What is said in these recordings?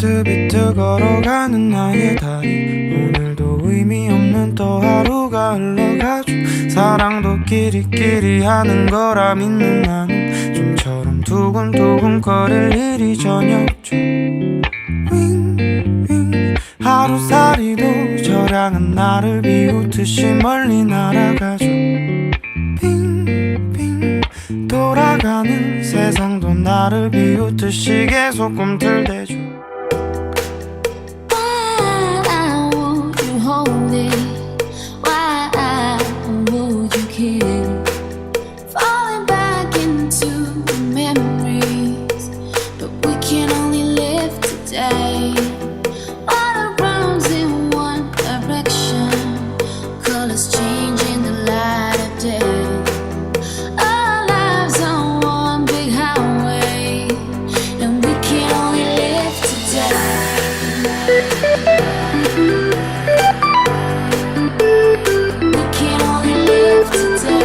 비트비트 걸어가는 나의 다리 오늘도 의미 없는 또 하루가 흘러가죠. 사랑도 끼리끼리 하는 거라 믿는 나는 좀처럼 두근두근 거릴 일이 전혀 없죠. 윙윙 하루살이도 저량한 나를 비웃듯이 멀리 날아가죠. 빙빙 돌아가는 세상도 나를 비웃듯이 계속 꿈틀대죠. Why would you hold it? Why would you kill? Falling back into the memories, but we can only live today. Water runs in one direction, colors change in the light of day. Our lives on one big highway, and we can only live today. We can only live today.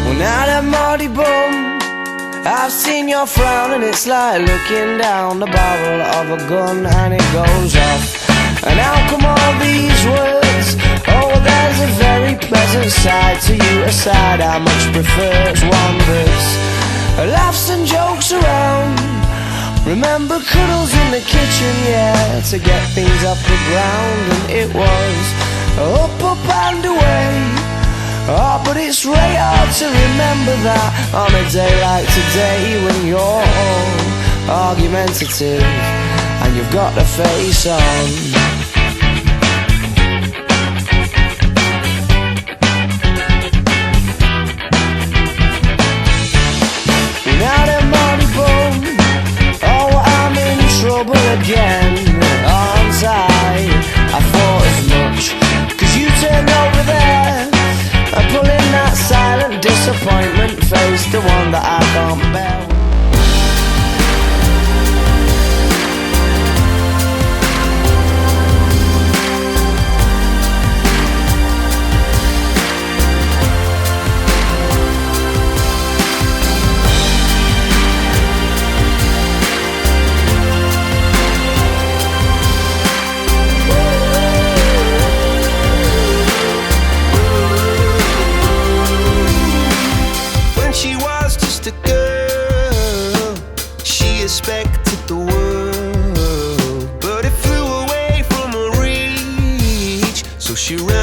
Well, now that Marty Bum, I've seen your frown and it's like looking down the barrel of a gun and it goes off. And how come all these words? Oh, there's a very pleasant side to you, a side I much prefer. It's one verse, laughs and jokes around. Remember cuddles in the kitchen, yeah, to get things off the ground. And it was up, up and away. Oh, but it's really hard to remember that on a day like today when you're all argumentative and you've got the face on. Now that money boom, oh, I'm in trouble again. Aren't I? I thought as much, 'cause you turned over there and pulling that silent disappointment face, the one that I can't bear. She was just a girl, she expected the world, but it flew away from her reach, so she ran